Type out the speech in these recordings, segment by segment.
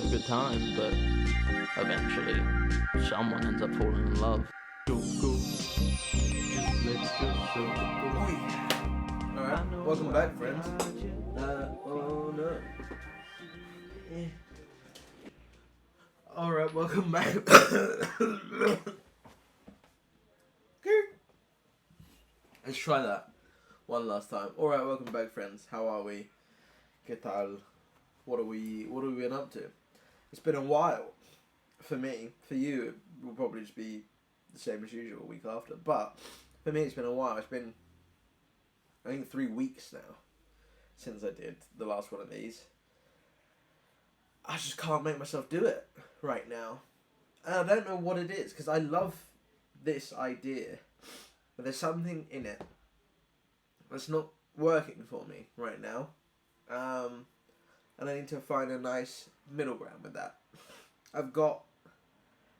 a good time, but eventually someone ends up falling in love. Alright, welcome back, friends. Alright, welcome back. Let's try that one last time. Alright, welcome back, friends. How are we? ¿Qué tal? What have we been up to? It's been a while. For me, for you, it will probably just be the same as usual a week after. But for me, it's been a while. It's been, I think, 3 weeks now since I did the last one of these. I just can't make myself do it right now. And I don't know what it is, because I love this idea, but there's something in it that's not working for me right now. And I need to find a nice middle ground with that. I've got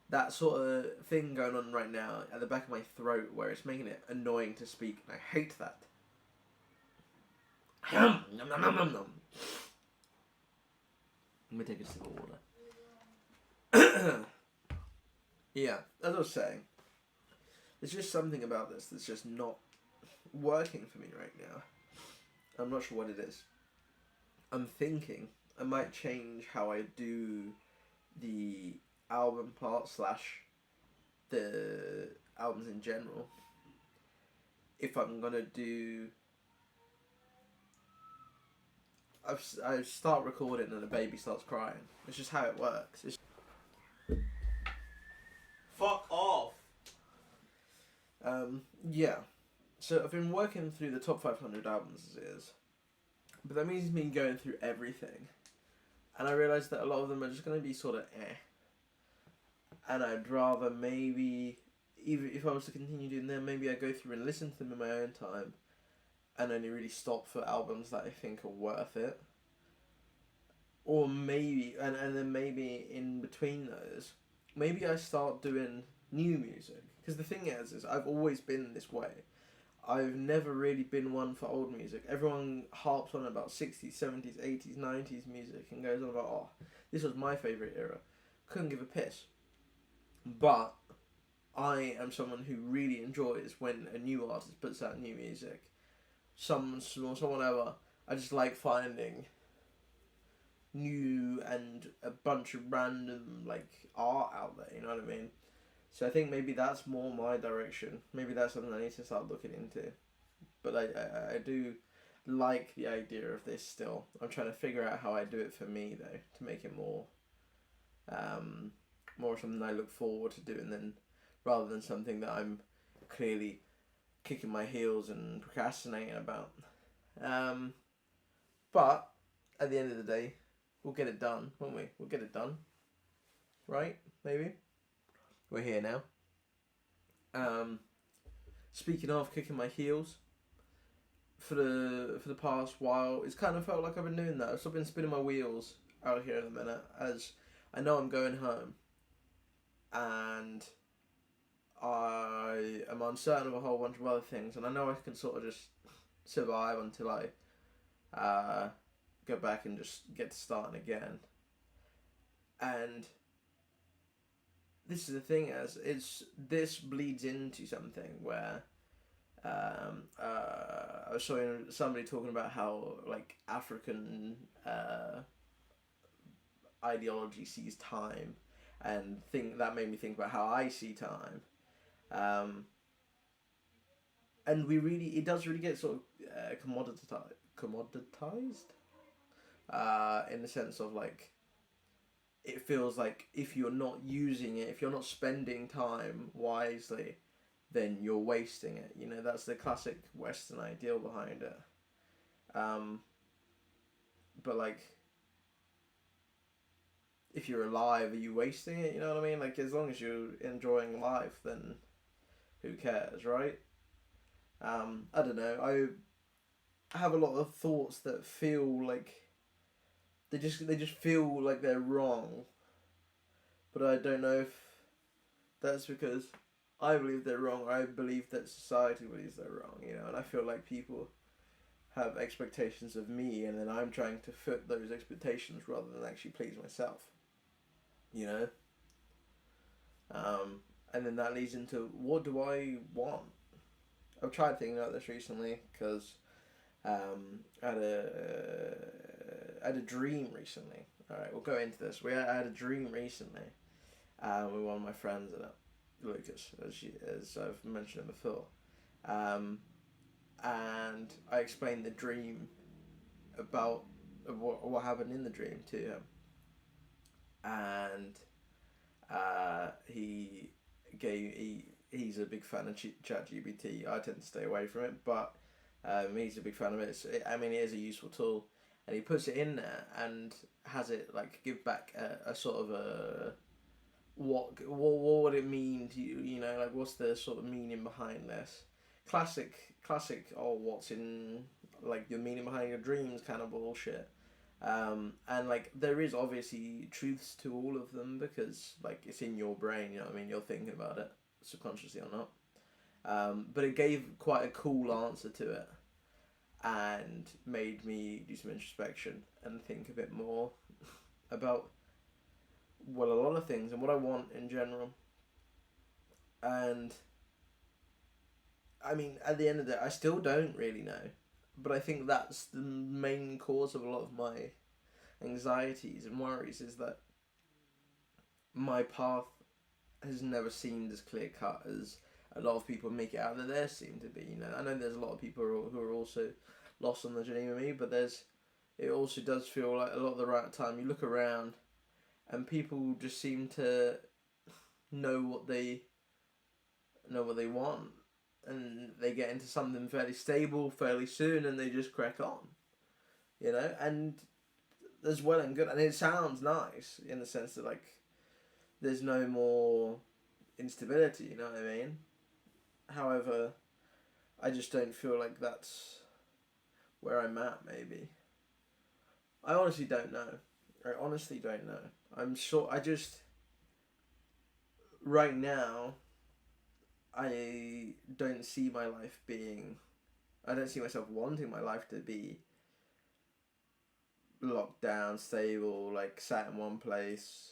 that sort of thing going on right now at the back of my throat where it's making it annoying to speak, and I hate that. Let me take a sip of water. Yeah, as I was saying, there's just something about this that's just not working for me right now. I'm not sure what it is. I'm thinking I might change how I do the album part / the albums in general. If I'm gonna do, I start recording and the baby starts crying. It's just how it works. Fuck off. Yeah. So I've been working through the top 500 albums as it is, but that means me going through everything, and I realised that a lot of them are just going to be sort of and I'd rather maybe, even if I was to continue doing them, maybe I go through and listen to them in my own time, and only really stop for albums that I think are worth it. Or maybe, and then maybe in between those, maybe I start doing new music. Because the thing is I've always been this way. I've never really been one for old music. Everyone harps on about 60s, 70s, 80s, 90s music and goes on about, oh, this was my favourite era. Couldn't give a piss. But I am someone who really enjoys when a new artist puts out new music. Someone ever. I just like finding new and a bunch of random like art out there, you know what I mean? So I think maybe that's more my direction. Maybe that's something I need to start looking into. But I do like the idea of this still. I'm trying to figure out how I do it for me though, to make it more something I look forward to doing than rather than something that I'm clearly kicking my heels and procrastinating about. But at the end of the day, we'll get it done, won't we? We'll get it done. Right? Maybe? We're here now. Speaking of kicking my heels, for the past while, it's kind of felt like I've been doing that. I've been spinning my wheels out here in a minute, as I know I'm going home, and I am uncertain of a whole bunch of other things, and I know I can sort of just survive until I go back and just get to starting again. And this is the thing, as this bleeds into something where I was showing somebody talking about how like African ideology sees time, and that made me think about how I see time, and it does really get sort of commoditized in the sense of like, it feels like if you're not using it, if you're not spending time wisely, then you're wasting it. You know, that's the classic Western ideal behind it. But like, if you're alive, are you wasting it? You know what I mean? Like, as long as you're enjoying life, then who cares, right? I don't know. I have a lot of thoughts that feel like they just feel like they're wrong, but I don't know if that's because I believe they're wrong or I believe that society believes they're wrong, you know, and I feel like people have expectations of me and then I'm trying to fit those expectations rather than actually please myself. you know. And then that leads into, what do I want? I've tried thinking about this recently because I had a dream recently. All right, we'll go into this. I had a dream recently with one of my friends, Lucas, as I've mentioned before, and I explained the dream about what happened in the dream to him, and he's a big fan of ChatGPT. I tend to stay away from it, but he's a big fan of it. It is a useful tool, and he puts it in there and has it like give back a sort of a what would it mean to you? You know, like what's the sort of meaning behind this? Classic. Oh, what's in like your meaning behind your dreams? Kind of bullshit. And like there is obviously truths to all of them because like it's in your brain, you know what I mean? You're thinking about it subconsciously or not. But it gave quite a cool answer to it and made me do some introspection and think a bit more about a lot of things and what I want in general. And at the end of the day, I still don't really know, but I think that's the main cause of a lot of my anxieties and worries, is that my path has never seemed as clear cut as a lot of people make it out that there seem to be. You know, I know there's a lot of people who are also lost on the journey with me, but it also does feel like a lot of the right time you look around and people just seem to know what they want, and they get into something fairly stable fairly soon and they just crack on, you know. And there's well and good, and it sounds nice in the sense that like there's no more instability, you know what I mean? However, I just don't feel like that's where I'm at. Maybe I honestly don't know. I'm sure right now I don't see my life being, I don't see myself wanting my life to be locked down, stable, like sat in one place.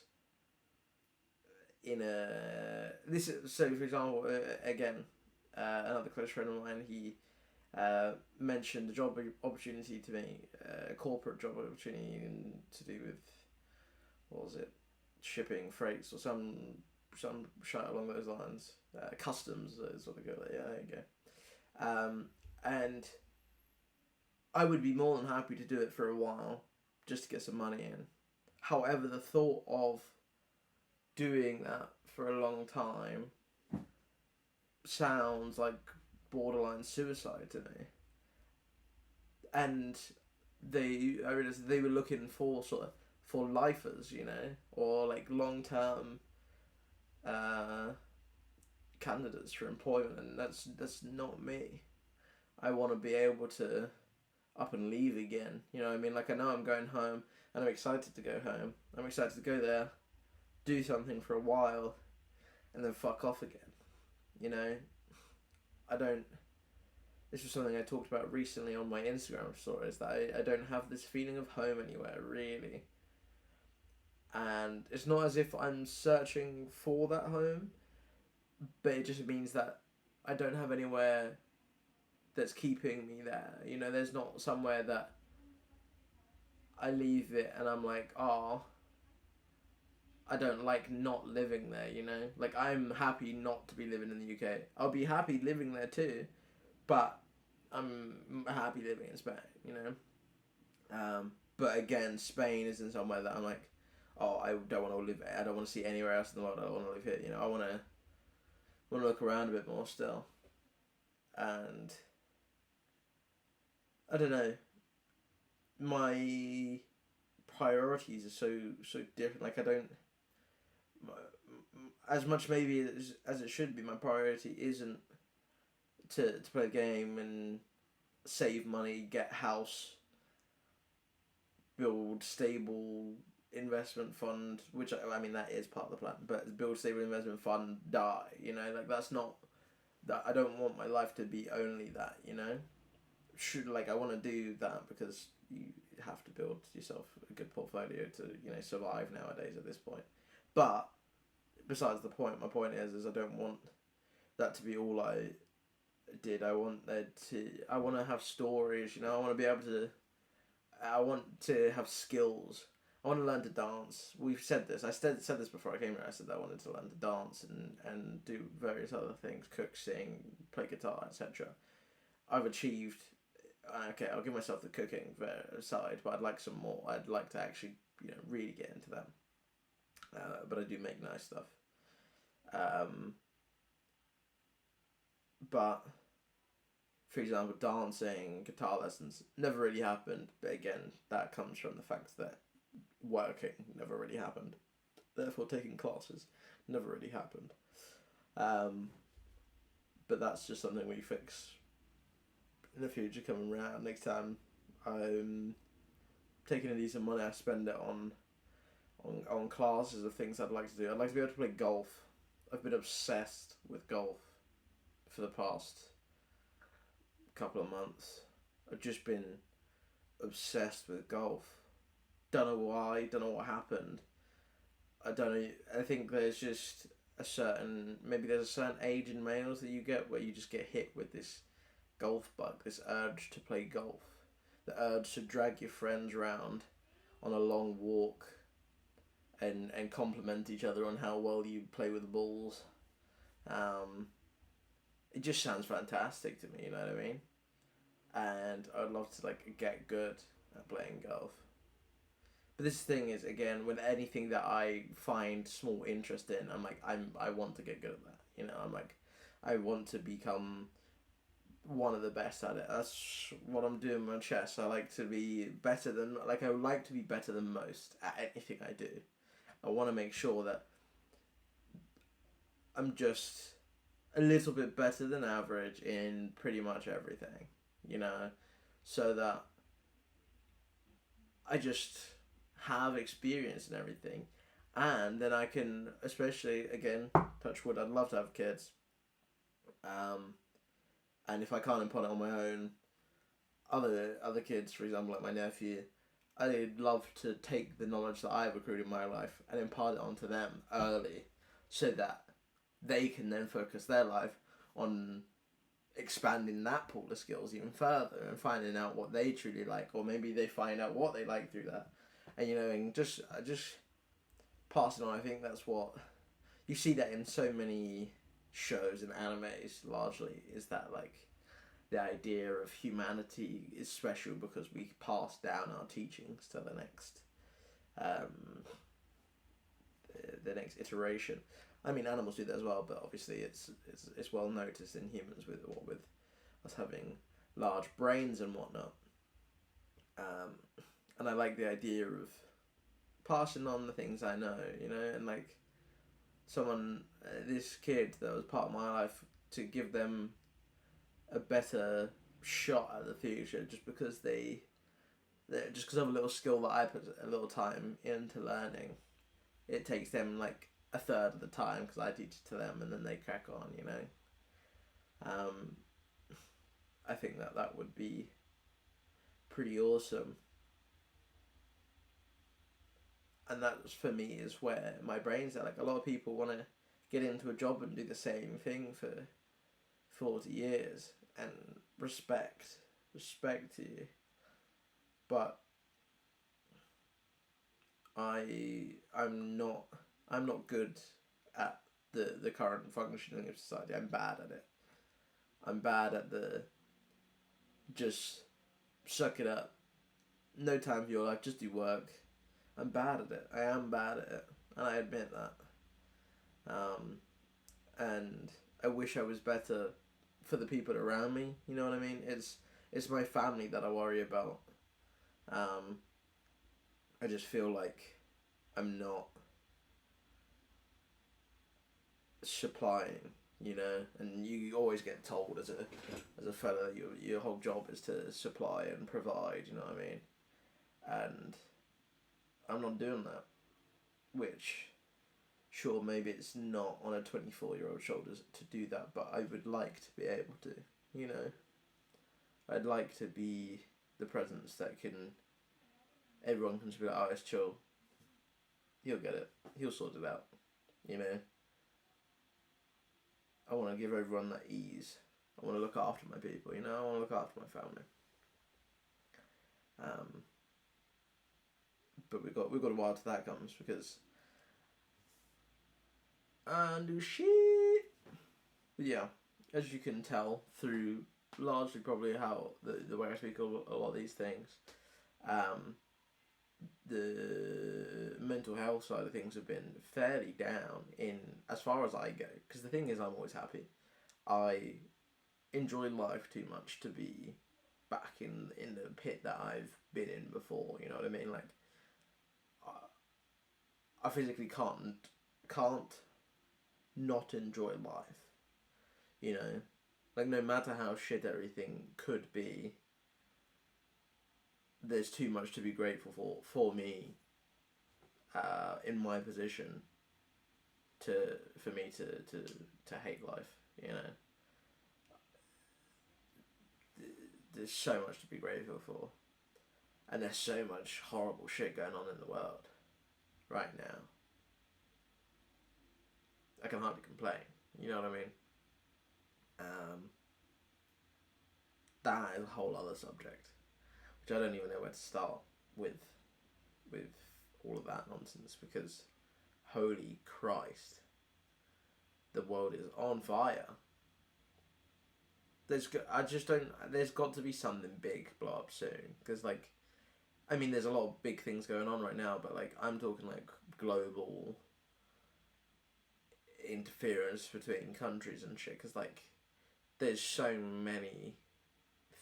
So for example, again, another close friend of mine, he mentioned a job opportunity to me, a corporate job opportunity to do with, what was it, shipping, freights, or some shit along those lines. Customs is what they go. Yeah, there you go. And I would be more than happy to do it for a while, just to get some money in. However, the thought of doing that for a long time sounds like borderline suicide to me. And I realized they were looking for for lifers, you know, or like long term candidates for employment, and that's not me. I want to be able to up and leave again. You know what I mean? Like I know I'm going home, and I'm excited to go home. I'm excited to go there, do something for a while, and then fuck off again. You know, I don't. This was something I talked about recently on my Instagram stories, that I don't have this feeling of home anywhere really. And it's not as if I'm searching for that home, but it just means that I don't have anywhere that's keeping me there. You know, there's not somewhere that I leave it and I'm like, oh, I don't like not living there, you know? Like, I'm happy not to be living in the UK. I'll be happy living there too, but I'm happy living in Spain, you know? But again, Spain isn't somewhere that I'm like, oh, I don't want to live. I don't want to see anywhere else in the world. I want to live here. You know, I want to look around a bit more still. And I don't know. My priorities are so different. Like I don't, as much maybe as it should be. My priority isn't to play a game and save money, get a house, build stable investment fund, which I mean that is part of the plan, but build stable investment fund, die, you know, like that's not that. I don't want my life to be only that, you know. I want to do that because you have to build yourself a good portfolio to, you know, survive nowadays at this point. But besides the point, my point is I don't want that to be all I did. I want to have stories, I want to be able to, I want to have skills. I want to learn to dance. We've said this. I said this before I came here. I said that I wanted to learn to dance and do various other things, cook, sing, play guitar, etc. I've achieved. Okay, I'll give myself the cooking side, but I'd like some more. I'd like to actually, really get into that. But I do make nice stuff. But, for example, dancing, guitar lessons never really happened. But again, that comes from the fact that working never really happened. Therefore, taking classes never really happened. But that's just something we fix in the future coming around. Next time I'm taking a decent money, I spend it on classes of things I'd like to do. I'd like to be able to play golf. I've been obsessed with golf for the past couple of months. I've just been obsessed with golf. Don't know why, don't know what happened. I don't know, I think there's just maybe there's a certain age in males that you get where you just get hit with this golf bug, this urge to play golf. The urge to drag your friends around on a long walk and compliment each other on how well you play with the balls. It just sounds fantastic to me, you know what I mean? And I'd love to get good at playing golf. But this thing is, again, with anything that I find small interest in, I want to get good at that. I want to become one of the best at it. That's what I'm doing with my chess. I like to be better than, I would like to be better than most at anything I do. I want to make sure that I'm just a little bit better than average in pretty much everything, so that I just have experience in everything, and then I can, especially, again, touch wood, I'd love to have kids, and if I can't impart it on my own, other kids, for example, like my nephew, I'd love to take the knowledge that I've accrued in my life and impart it onto them early, so that they can then focus their life on expanding that pool of skills even further and finding out what they truly like, or maybe they find out what they like through that. And and just pass it on. I think that's what you see that in so many shows and animes. Largely, is that the idea of humanity is special because we pass down our teachings to the next iteration. I mean, animals do that as well, but obviously it's well noticed in humans with us having large brains and whatnot. And I like the idea of passing on the things I know, and this kid that was part of my life, to give them a better shot at the future, just because of a little skill that I put a little time into learning. It takes them a third of the time because I teach it to them and then they crack on, I think that would be pretty awesome. And that, for me, is where my brain's at. A lot of people want to get into a job and do the same thing for 40 years, and respect to you. But I'm not good at the current functioning of society. I'm bad at it. I'm bad at the just suck it up. No time for your life, just do work. I'm bad at it. I am bad at it, and I admit that. And I wish I was better for the people around me. You know what I mean? It's my family that I worry about. I just feel like I'm not supplying, and you always get told as a fella your whole job is to supply and provide, you know what I mean? And I'm not doing that, which, sure, maybe it's not on a 24-year-old shoulders to do that, but I would like to be able to, I'd like to be the presence that everyone can just be like, oh, it's chill, He'll get it. He'll sort it out. You know. I want to give everyone that ease. I want to look after my people. You know. I want to look after my family. But we got a while till that comes because. And shit. But yeah, as you can tell through largely probably how the way I speak a lot of these things, the mental health side of things have been fairly down in as far as I go. Because the thing is, I'm always happy. I enjoy life too much to be back in the pit that I've been in before. You know what I mean? Like, I physically can't not enjoy life. You know, like no matter how shit everything could be, there's too much to be grateful for me. In my position, for me to hate life. You know, there's so much to be grateful for, and there's so much horrible shit going on in the world right now. I can hardly complain. You know what I mean? That is a whole other subject, which I don't even know where to start with all of that nonsense, because holy Christ, the world is on fire. There's got to be something big blow up soon, because like, I mean, there's a lot of big things going on right now, but like, I'm talking like global interference between countries and shit, because like, there's so many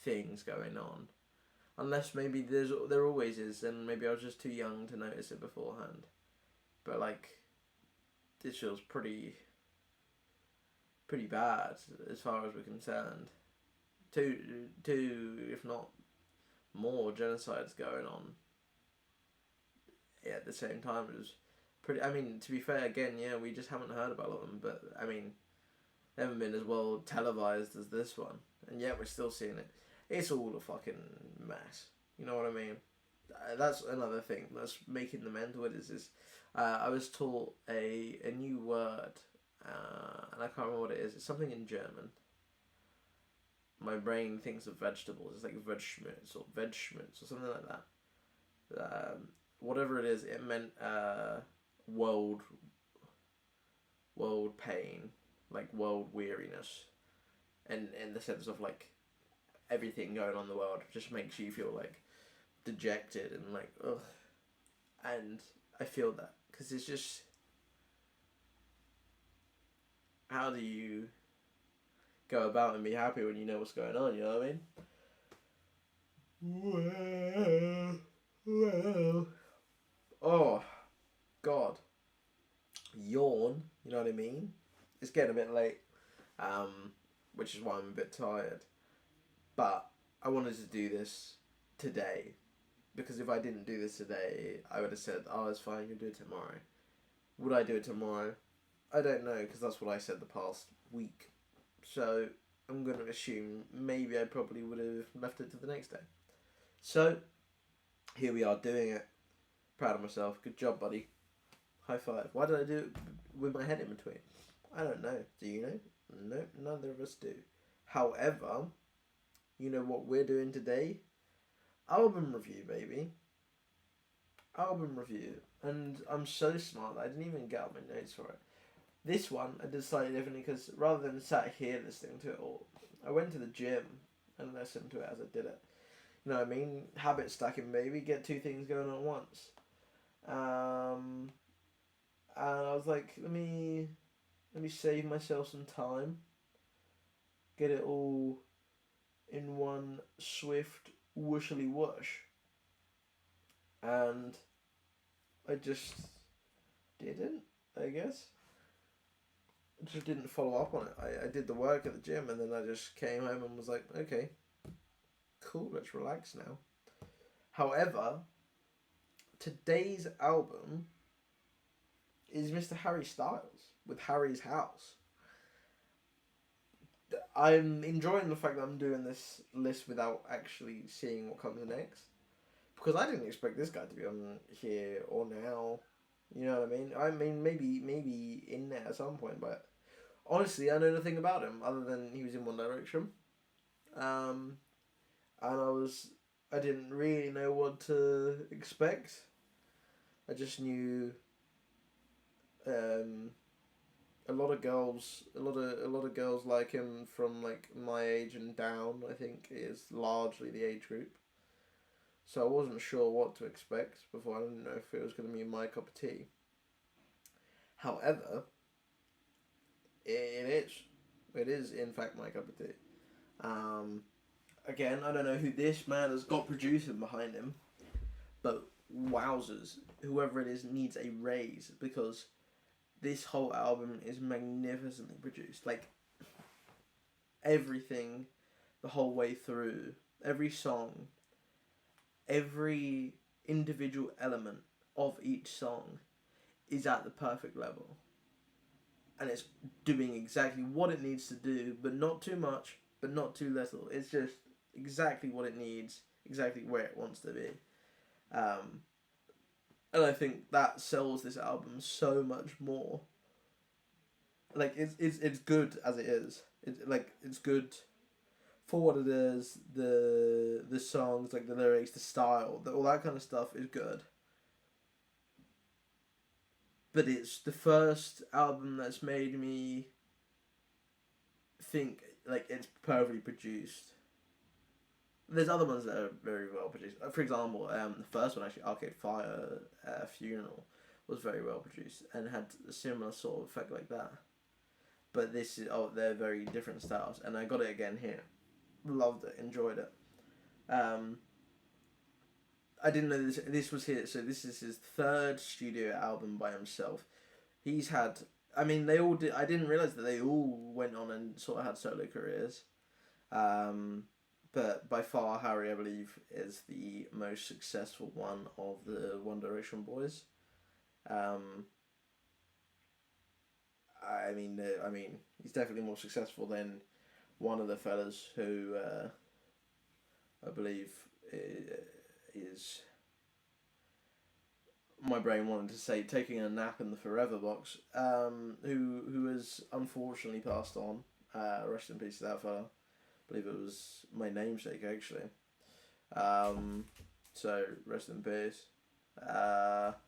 things going on. Unless maybe there always is, and maybe I was just too young to notice it beforehand. But like, this feels pretty bad as far as we're concerned. Two, if not more, genocides going on. Yeah, at the same time, it was pretty. I mean, to be fair, again, yeah, we just haven't heard about them. But I mean, they haven't been as well televised as this one, and yet we're still seeing it. It's all a fucking mess. You know what I mean? That's another thing that's making the mental is I was taught a new word, and I can't remember what it is. It's something in German. My brain thinks of vegetables. It's like Vegschmitz or something like that. Whatever it is, it meant world pain, like world weariness, and in the sense of like, everything going on in the world just makes you feel like dejected and like ugh. And I feel that because it's just, how do you go about and be happy when you know what's going on? You know what I mean? Well. Oh, God. Yawn. You know what I mean? It's getting a bit late, which is why I'm a bit tired. But I wanted to do this today, because if I didn't do this today, I would have said, oh, it's fine, you'll do it tomorrow. Would I do it tomorrow? I don't know, because that's what I said the past week. So I'm going to assume maybe I probably would have left it to the next day. So here we are doing it. Proud of myself. Good job, buddy. High five. Why did I do it with my head in between? I don't know. Do you know? No, neither of us do. However, you know what we're doing today? Album review, baby. Album review. And I'm so smart that I didn't even get out my notes for it. This one, I did slightly differently, because rather than sat here listening to it all, I went to the gym and listened to it as I did it. You know what I mean? Habit stacking, baby. Get two things going on at once. And I was like, let me save myself some time. Get it all in one swift whooshily whoosh. And I just didn't, I guess. I just didn't follow up on it. I did the work at the gym, and then I just came home and was like, okay, cool, let's relax now. However, today's album is Mr. Harry Styles with Harry's House. I'm enjoying the fact that I'm doing this list without actually seeing what comes next, because I didn't expect this guy to be on here or now. You know what I mean? I mean, maybe in there at some point, but honestly, I know nothing about him other than he was in One Direction. And I didn't really know what to expect. I just knew um, a lot of girls like him from like my age and down. I think is largely the age group. So I wasn't sure what to expect before. I didn't know if it was going to be my cup of tea. However, it is. It is in fact my cup of tea. Um, Again, I don't know who this man has got producing behind him, but wowzers, whoever it is needs a raise because this whole album is magnificently produced. Like everything, the whole way through, every song, every individual element of each song is at the perfect level. And it's doing exactly what it needs to do, but not too much, but not too little. It's just exactly what it needs, exactly where it wants to be. And I think that sells this album so much more. Like it's good as it is. It's good for what it is. The songs, like the lyrics, the style, all that kind of stuff is good. But it's the first album that's made me think like it's perfectly produced. There's other ones that are very well produced. For example, the first one actually, Arcade Fire Funeral, was very well produced and had a similar sort of effect like that. But this is they're very different styles, and I got it again here. Loved it, enjoyed it. I didn't know this was his. So this is his third studio album by himself. He's had. I mean, they all did. I didn't realize that they all went on and sort of had solo careers. But by far, Harry, I believe, is the most successful one of the One Direction boys. I mean, he's definitely more successful than one of the fellas who I believe is. My brain wanted to say taking a nap in the Forever Box. Who has unfortunately passed on. Rest in peace to that fella. I believe it was my namesake actually. So rest in peace. But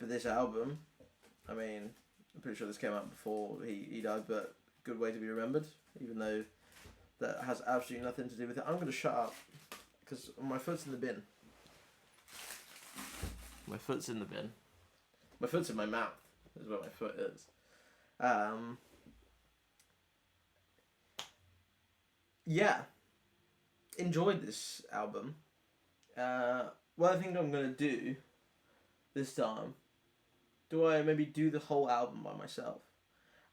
this album, I mean, I'm pretty sure this came out before he died, but good way to be remembered, even though that has absolutely nothing to do with it. I'm going to shut up because my foot's in the bin. My foot's in the bin. My foot's in my mouth is where my foot is. Yeah, enjoyed this album. What I think I'm going to do this time, do I maybe do the whole album by myself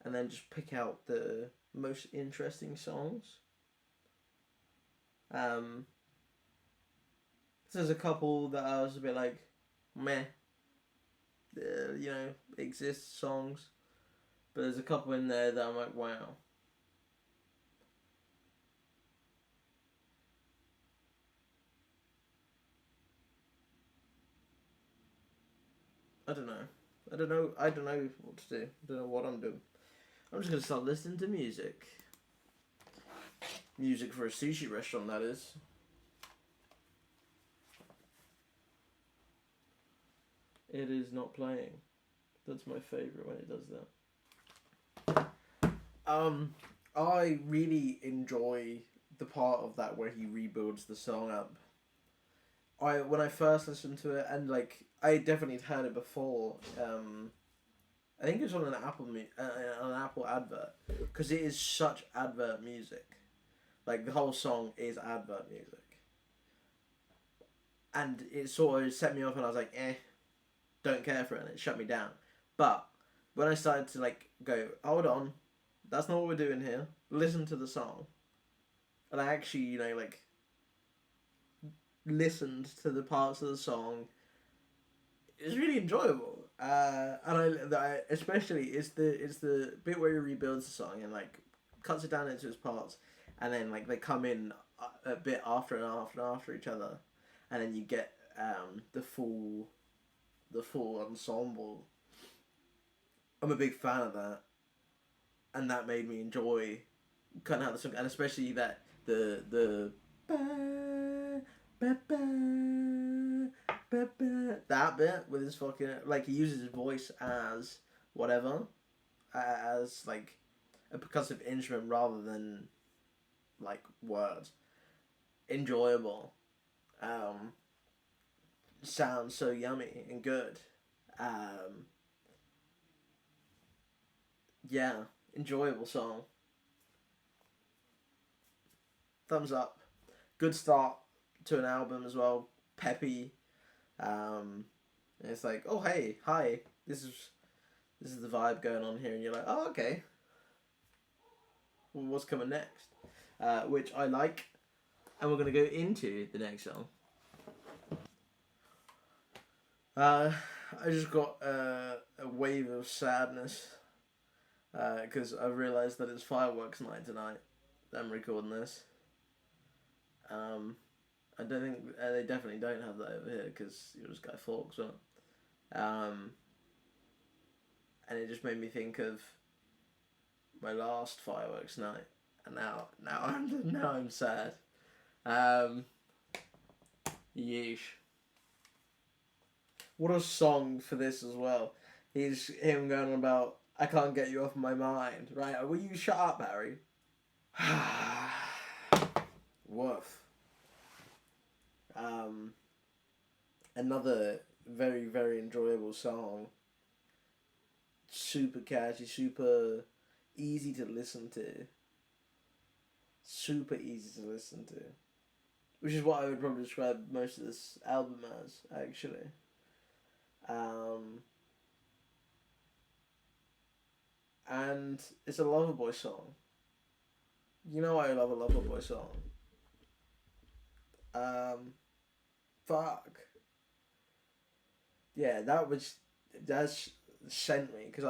and then just pick out the most interesting songs? There's a couple that I was a bit like, meh, exist songs, but there's a couple in there that I'm like, wow. I don't know what to do. I don't know what I'm doing. I'm just gonna start listening to music. Music for a sushi restaurant, that is. It is not playing. That's my favourite when it does that. I really enjoy the part of that where he rebuilds the song up. When I first listened to it, and like I definitely had heard it before. I think it was on an Apple advert, because it is such advert music. Like the whole song is advert music, and it sort of set me off, and I was like, don't care for it, and it shut me down. But when I started to like go, hold on, that's not what we're doing here. Listen to the song, and I actually listened to the parts of the song. It's really enjoyable, and I especially it's the bit where he rebuilds the song and like cuts it down into its parts, and then like they come in a bit after and after each other, and then you get the full the full ensemble. I'm a big fan of that, and that made me enjoy kind of how the song, and especially that the that bit with his fucking, like, he uses his voice as whatever, as like a percussive instrument rather than like words. Enjoyable. Sounds so yummy and good. Um, yeah, enjoyable song. Thumbs up. Good start to an album as well. Peppy. And it's like, oh hey, hi. This is the vibe going on here, and you're like, oh okay. Well, what's coming next? Which I like, and we're gonna go into the next song. I just got a wave of sadness because I realised that it's fireworks night tonight. I'm recording this. I don't think they definitely don't have that over here because it was Guy Fawkes, wasn't it? And it just made me think of my last fireworks night, and now I'm sad. Yeesh. What a song for this as well. He's him going on about, I can't get you off my mind. Right, will you shut up, Harry? Woof. Another very, very enjoyable song. Super catchy, super easy to listen to. Super easy to listen to. Which is what I would probably describe most of this album as, actually. And it's a Loverboy song. You know I love a Loverboy song. Fuck. Yeah, that's sent me, because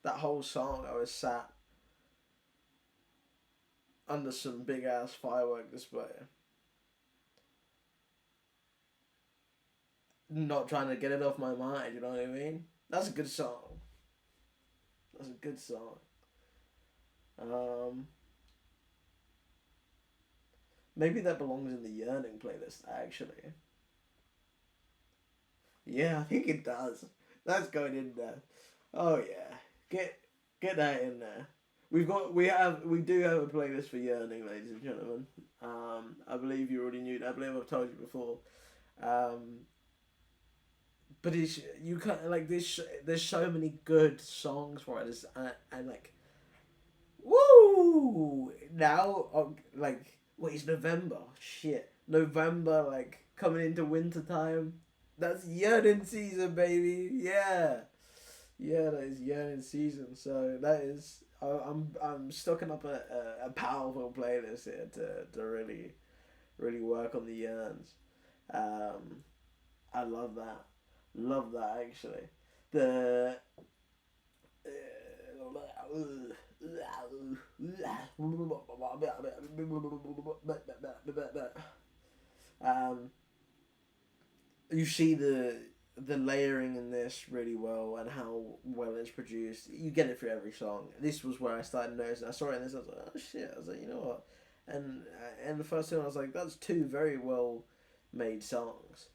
that whole song I was sat under some big ass firework display, not trying to get it off my mind, you know what I mean? That's a good song. That's a good song. Maybe that belongs in the Yearning playlist, actually. Yeah, I think it does. That's going in there. Oh yeah. Get that in there. We do have a playlist for Yearning, ladies and gentlemen. I believe you already knew that. I believe I've told you before. But you can't, like, there's so many good songs for it, and like, woo! Now, like, wait, it's November. Shit, November, like, coming into winter time. That's yearning season, baby. Yeah, that is yearning season. So that is, I'm stocking up a powerful playlist here to really work on the yearns. I love that. Love that, actually. The you see the layering in this really well, and how well it's produced. You get it through every song. This was where I started noticing. I saw it in this, I was like, oh shit. I was like, you know what? And the first time I was like, that's two very well made songs,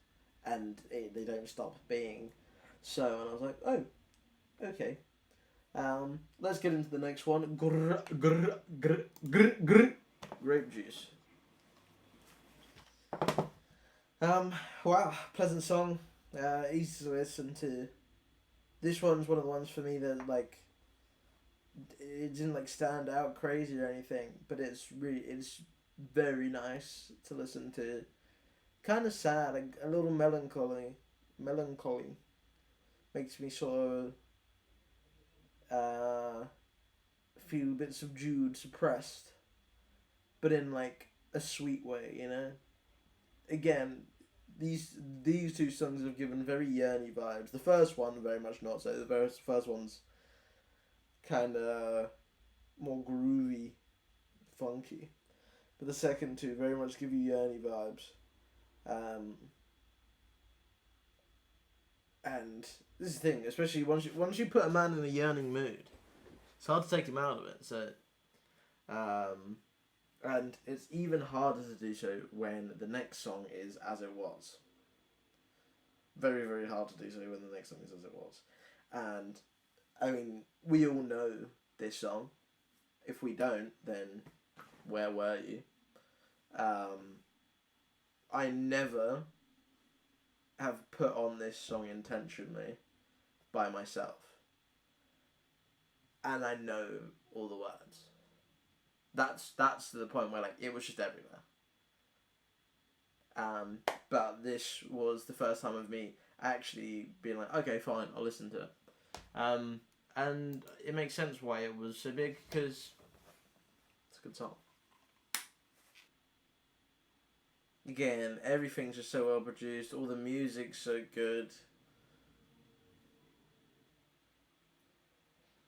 and they don't stop being so. And I was like, oh, okay. Let's get into the next one. Grape juice. Wow, pleasant song. Easy to listen to. This one's one of the ones for me that, like, it didn't like stand out crazy or anything, but it's very nice to listen to. Kind of sad, like a little melancholy. Makes me sort of feel a bit subdued, suppressed, but in like a sweet way, you know. Again, these two songs have given very yearny vibes. The first one very much not so. The first one's kind of more groovy, funky, but the second two very much give you yearny vibes. And this is the thing, especially once you put a man in a yearning mood, it's hard to take him out of it. So, and it's even harder to do so when the next song is As It Was. Very, very hard to do so when the next song is As It Was. And, I mean, we all know this song. If we don't, then where were you? I never have put on this song intentionally by myself. And I know all the words. That's to the point where, like, it was just everywhere. But this was the first time of me actually being like, okay, fine, I'll listen to it. And it makes sense why it was so big, because it's a good song. Again, everything's just so well produced, all the music's so good.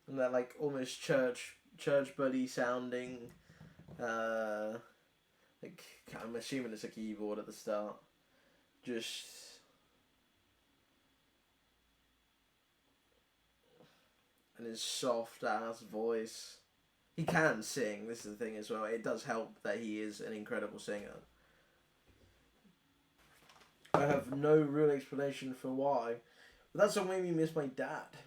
And that, like, almost church buddy sounding, like, I'm assuming it's a keyboard at the start. Just, and his soft ass voice. He can sing, this is the thing as well. It does help that he is an incredible singer. I have no real explanation for why, but that song made me miss my dad.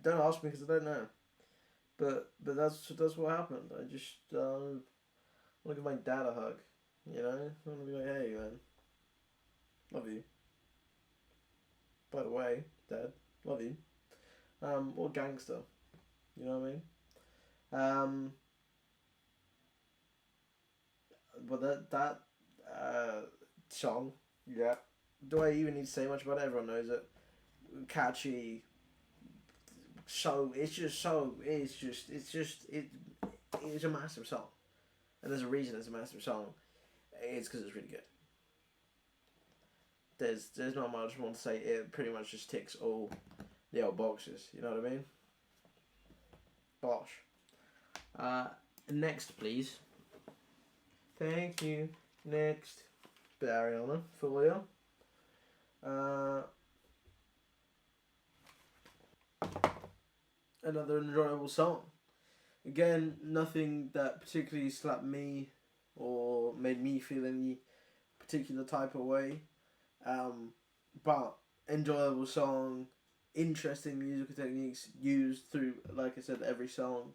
Don't ask me because I don't know. But that's what happened. I just want to give my dad a hug. You know? I want to be like, hey man, love you. By the way, Dad, love you. What gangster. You know what I mean? But that song, yeah. Do I even need to say much about it? Everyone knows it. Catchy. It's a massive song. And there's a reason it's a massive song. It's because it's really good. There's not much more to say. It pretty much just ticks all the old boxes. You know what I mean? Bosh. Next, please. Thank you. Next. Ariana, for you. Another enjoyable song. Again, nothing that particularly slapped me or made me feel any particular type of way. But enjoyable song, interesting musical techniques used through, like I said, every song.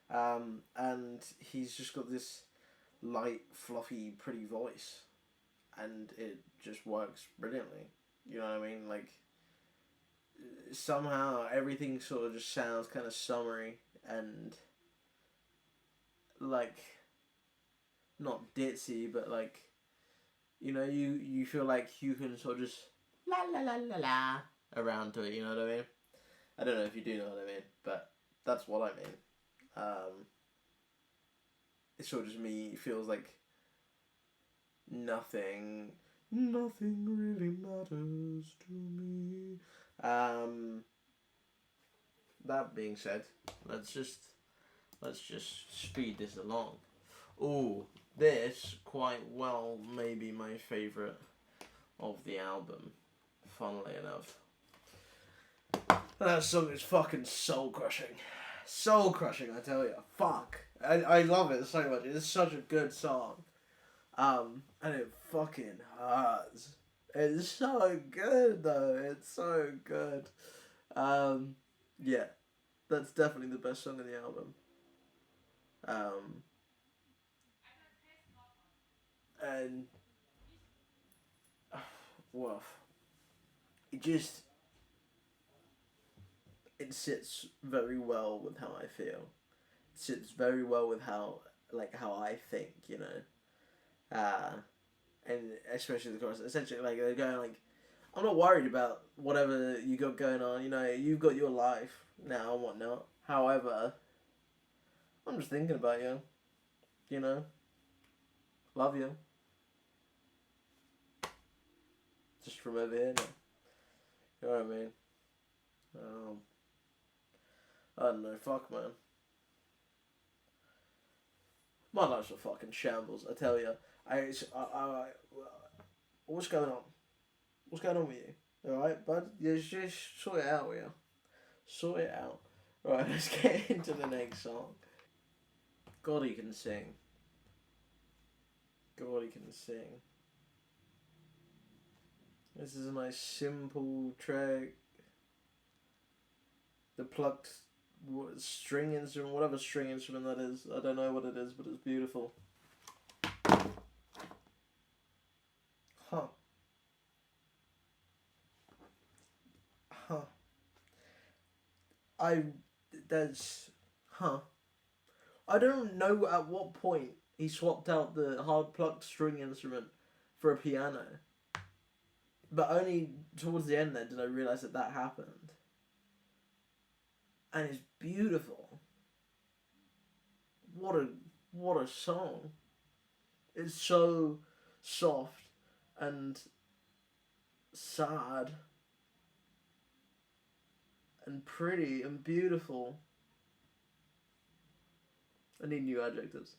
And he's just got this light, fluffy, pretty voice. And it just works brilliantly. You know what I mean? Like, somehow everything sort of just sounds kind of summery and, like, not ditzy, but, like, you know, you feel like you can sort of just la la la la la around to it, you know what I mean? I don't know if you do know what I mean, but that's what I mean. It sort of just feels like nothing really matters to me. That being said, let's just speed this along. Ooh, this quite well may be my favourite of the album, funnily enough. That song is fucking soul crushing. Soul crushing, I tell you. Fuck. I love it so much. It's such a good song. And it fucking hurts. It's so good though. It's so good. Yeah. That's definitely the best song in the album. And woof. It sits very well with how I feel. It sits very well with how I think, you know. And especially the chorus. Essentially, like, they're going like, I'm not worried about whatever you got going on, you know, you've got your life now and whatnot. However, I'm just thinking about you, you know. Love you. Just from over here now. You know what I mean? I don't know, fuck man. My life's a fucking shambles, I tell you. What's going on? What's going on with you? Alright, bud? You just sort it out, yeah. Sort it out. Right, let's get into the next song. God, he can sing. God, he can sing. This is a nice simple track. The plucked string instrument, whatever string instrument that is. I don't know what it is, but it's beautiful. Huh. Huh. Huh. I don't know at what point he swapped out the hard plucked string instrument for a piano. But only towards the end then did I realise that happened. And it's beautiful. What a song. It's so soft and sad and pretty and beautiful. I need new adjectives.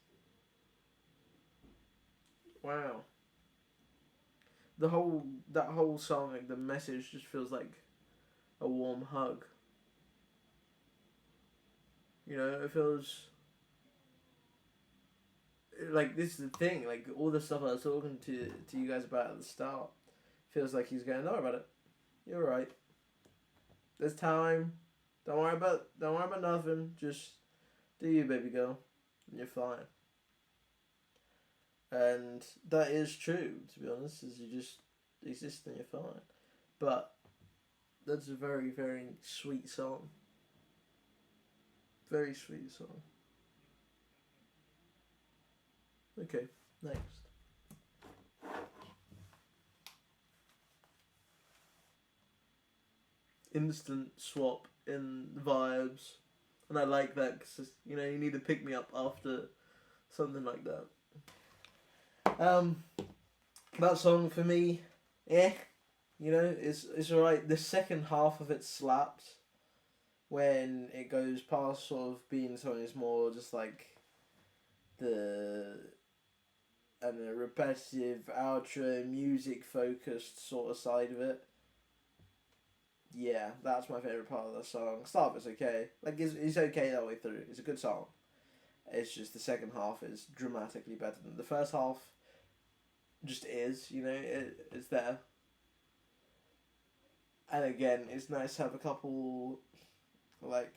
Wow. That whole song, like the message just feels like a warm hug. You know, it feels like this is the thing. Like all the stuff I was talking to you guys about at the start, feels like he's going, don't worry about it. You're right. There's time. Don't worry about nothing. Just do you, baby girl, and you're fine. And that is true, to be honest. Is you just exist and you're fine. But that's a very, very sweet song. Very sweet song. Okay, next. Instant swap in vibes. And I like that because, you know, you need to pick me up after something like that. That song for me, you know, it's alright. The second half of it slaps when it goes past sort of being something that's more just like the repetitive outro music focused sort of side of it. Yeah, that's my favourite part of the song. Start of it's okay. Like it's okay that way through. It's a good song. It's just the second half is dramatically better than the first half. Just is, you know, it's there. And again, it's nice to have a couple like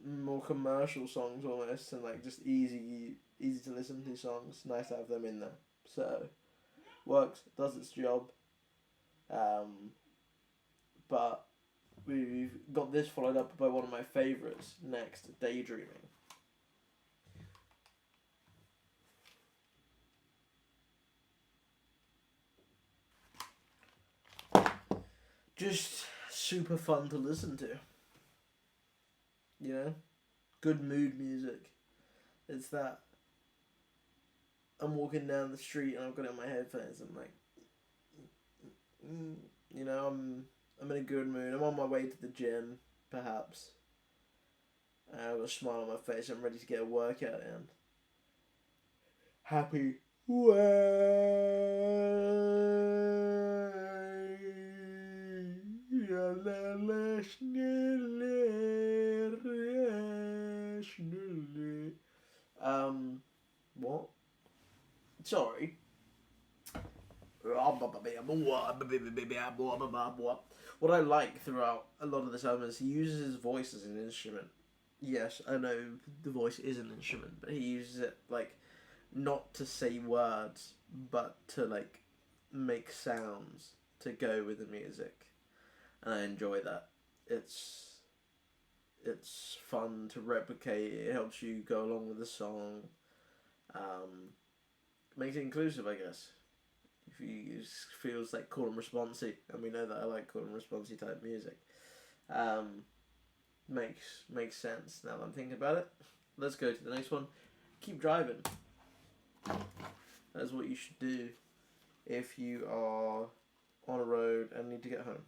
more commercial songs almost, and like just easy to listen to songs. Nice to have them in there. So works, does its job. But we've got this followed up by one of my favourites next, Daydreaming. Just super fun to listen to. You know? Good mood music. It's that I'm walking down the street and I've got it in my headphones and I'm like, you know, I'm in a good mood. I'm on my way to the gym, perhaps. I've got a smile on my face. I'm ready to get a workout in. Happy. What? Sorry. What I like throughout a lot of this album is he uses his voice as an instrument. Yes, I know the voice is an instrument, but he uses it like not to say words, but to like make sounds to go with the music, and I enjoy that. It's fun to replicate. It helps you go along with the song. Makes it inclusive, I guess. If you feels like call and responsey, and we know that I like call and responsey type music. Makes sense now that I'm thinking about it. Let's go to the next one. Keep driving. That's what you should do if you are on a road and need to get home.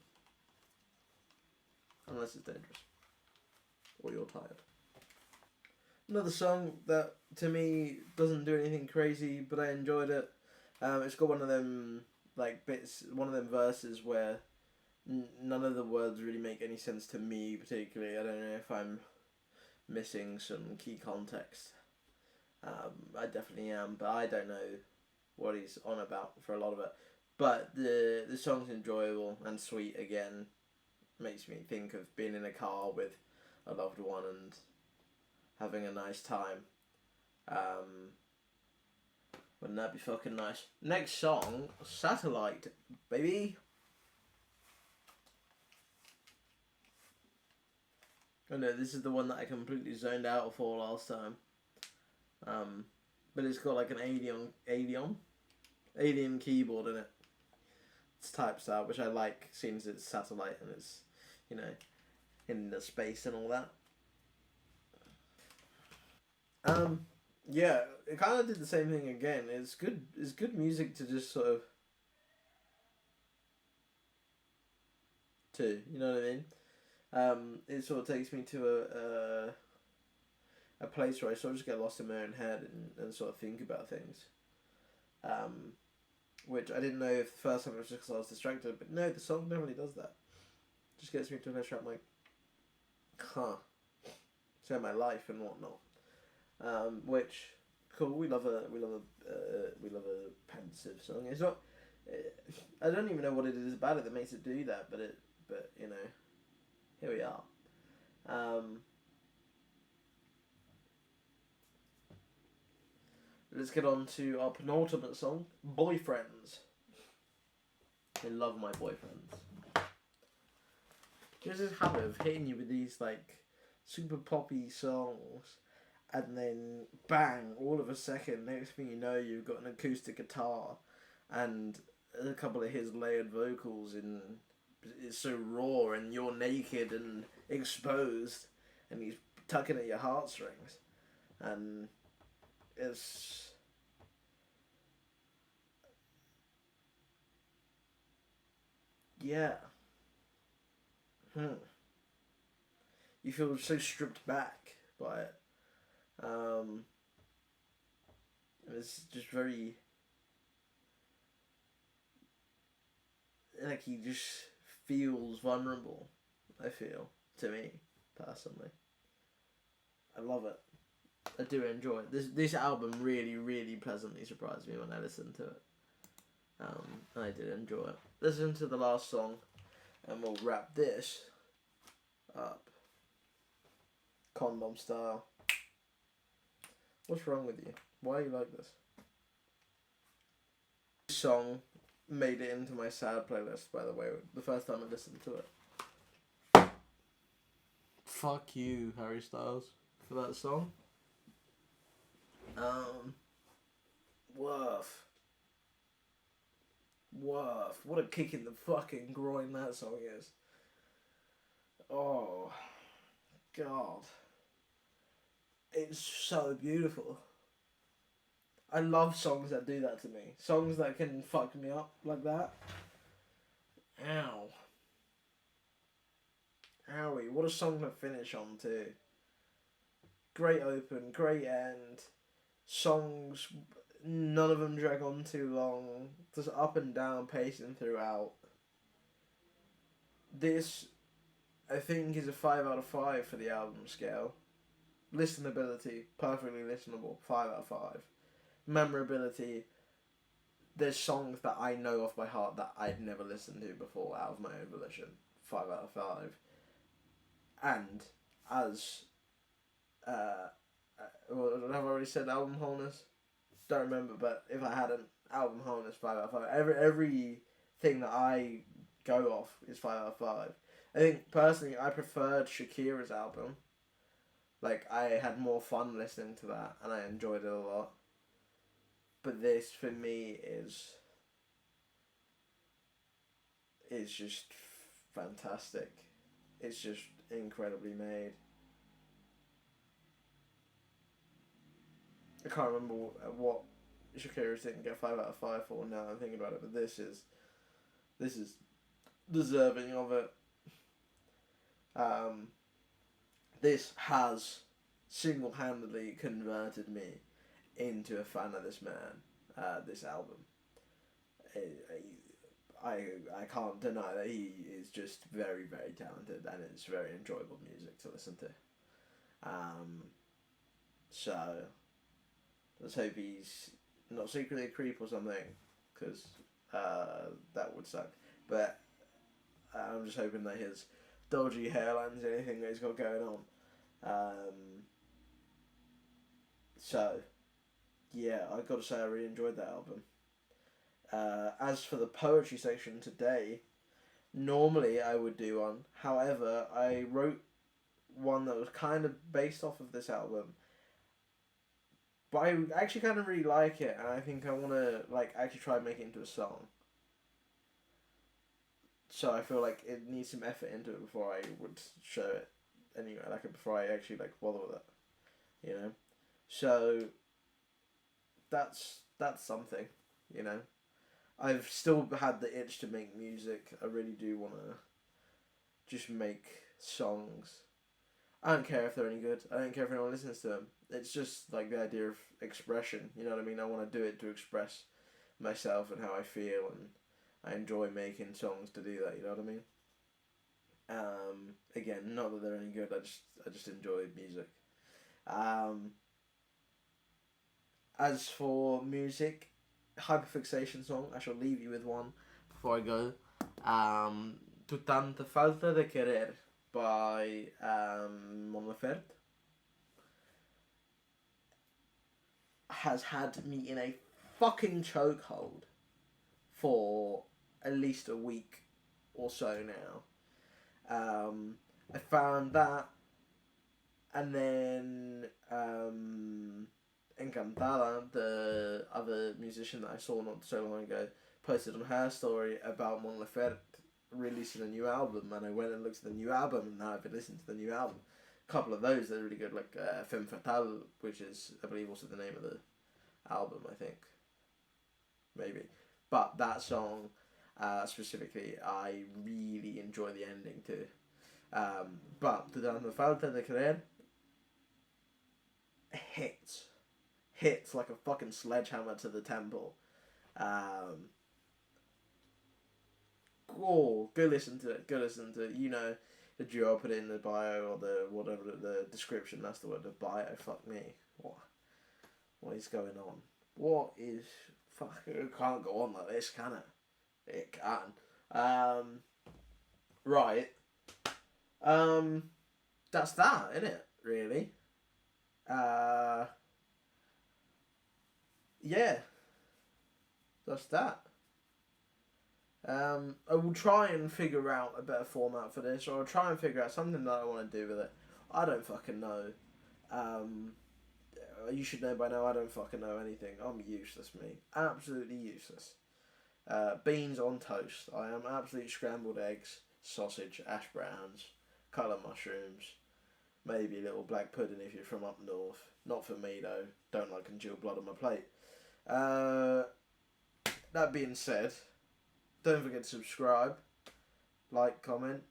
Unless it's dangerous. Or you're tired. Another song that to me doesn't do anything crazy, but I enjoyed it. It's got one of them like bits, one of them verses where none of the words really make any sense to me particularly. I don't know if I'm missing some key context. I definitely am, but I don't know what he's on about for a lot of it. But the song's enjoyable and sweet again. Makes me think of being in a car with a loved one and having a nice time. Wouldn't that be fucking nice? Next song, Satellite, baby. Oh no, this is the one that I completely zoned out for last time. But it's got like an alien keyboard in it. It's type style, which I like, since it's satellite and it's, you know, in the space and all that. Yeah, it kind of did the same thing again. It's good. It's good music to just sort of, you know what I mean. It sort of takes me to a place where I sort of just get lost in my own head and sort of think about things. Which I didn't know if the first time it was just because I was distracted, but no, the song definitely does that. Just gets me to a place where I'm like, huh, share my life and whatnot. Which cool. We love a pensive song. It's not. I don't even know what it is about it that makes it do that, but you know, here we are. Let's get on to our penultimate song, Boyfriends. I love my boyfriends. There's this habit of hitting you with these like super poppy songs, and then bang, all of a second, next thing you know, you've got an acoustic guitar and a couple of his layered vocals, and it's so raw, and you're naked and exposed, and he's tugging at your heartstrings, and it's yeah. You feel so stripped back by it. Um, it's just very like he just feels vulnerable. I feel, to me personally, I love it. I do enjoy it. This album really pleasantly surprised me when I listened to it. I did enjoy it. Listen to the last song, and we'll wrap this up. Condom style. What's wrong with you? Why are you like this? This song made it into my sad playlist, by the way, the first time I listened to it. Fuck you, Harry Styles, for that song. Woof. Woof. What a kick in the fucking groin that song is. Oh, God. It's so beautiful. I love songs that do that to me. Songs that can fuck me up like that. Ow. Owie. What a song to finish on too. Great open, great end. Songs, none of them drag on too long. Just up and down pacing throughout. This, I think, is a 5 out of 5 for the album scale. Listenability, perfectly listenable, 5 out of 5. Memorability, there's songs that I know off by heart that I'd never listened to before out of my own volition, 5 out of 5. And as have I already said album wholeness? Don't remember, but if I hadn't, album wholeness 5 out of 5. Every thing that I go off is 5 out of 5. I think personally I preferred Shakira's album. Like, I had more fun listening to that, and I enjoyed it a lot. But this, for me, is just fantastic. It's just incredibly made. I can't remember what Shakira's didn't get 5 out of 5 for now I'm thinking about it, but this is deserving of it. This has single-handedly converted me into a fan of this man, this album. I can't deny that he is just very, very talented, and it's very enjoyable music to listen to. So let's hope he's not secretly a creep or something, because that would suck. But I'm just hoping that his dodgy hairline's anything that he's got going on. So yeah, I gotta say I really enjoyed that album. As for the poetry section today, normally I would do one. However, I wrote one that was kind of based off of this album, but I actually kind of really like it, and I think I want to actually try and make it into a song. So I feel like it needs some effort into it before I would show it anyway. Before I actually bother with it, you know. So that's something, you know. I've still had the itch to make music. I really do want to just make songs. I don't care if they're any good. I don't care if anyone listens to them. It's just the idea of expression. You know what I mean? I want to do it to express myself and how I feel, and I enjoy making songs to do that. You know what I mean? Again, not that they're any good. I just enjoy music. As for music, hyperfixation song, I shall leave you with one before I go. Tu tanta falta de querer by Mon Laferte has had me in a fucking chokehold for at least a week or so now. I found that, and then Encantada, the other musician that I saw not so long ago, posted on her story about Mon Laferte releasing a new album, and I went and looked at the new album, and now I've been listening to the new album. A couple of those that are really good, like Femme Fatale, which is, I believe, also the name of the album, I think. Maybe. But that song, specifically, I really enjoy the ending too. But Tu tanta falta de querer hits like a fucking sledgehammer to the temple. Go listen to it. Go listen to it. You know, the duo I'll put it in the bio or the whatever the description. That's the word. The bio. Fuck me. What is going on? What is fuck? It can't go on like this, can it? It can. Right. That's that, isn't it? Really. Yeah. That's that. I will try and figure out a better format for this, or I'll try and figure out something that I want to do with it. I don't fucking know. You should know by now, I don't fucking know anything. I'm useless, me. Absolutely useless. Beans on toast. I am absolute scrambled eggs, sausage, ash browns, colour mushrooms, maybe a little black pudding if you're from up north. Not for me, though. Don't like congealed blood on my plate. That being said, don't forget to subscribe, like, comment.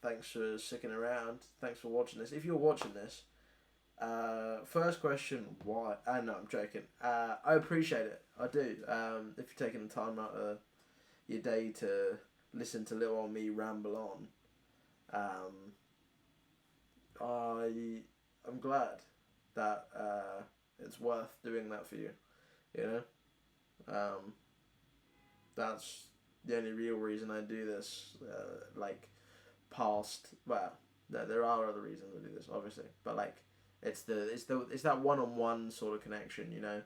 Thanks for sticking around. Thanks for watching this. If you're watching this, first question, why? No, I'm joking. I appreciate it. I do. If you're taking the time out of your day to listen to little old me ramble on, I'm glad that it's worth doing that for you. You know? That's the only real reason I do this. There are other reasons I do this, obviously, but it's that one-on-one sort of connection, you know.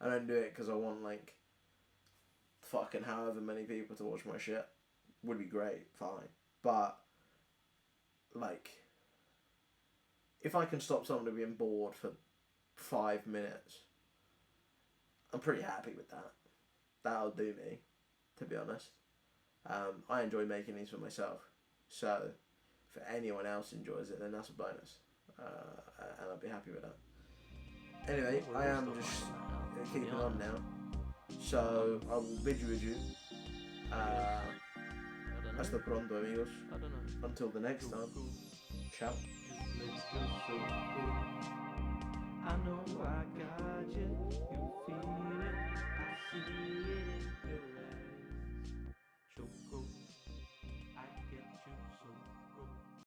I don't do it because I want fucking however many people to watch my shit. Would be great, fine, but if I can stop someone being bored for 5 minutes, I'm pretty happy with that. That'll do me, to be honest. I enjoy making these for myself, so if anyone else enjoys it, then that's a bonus, and I'll be happy with that. Anyway, I am just keeping on now, so I will bid you adieu. Hasta pronto, amigos. Until the next time. Ciao. I know I got you.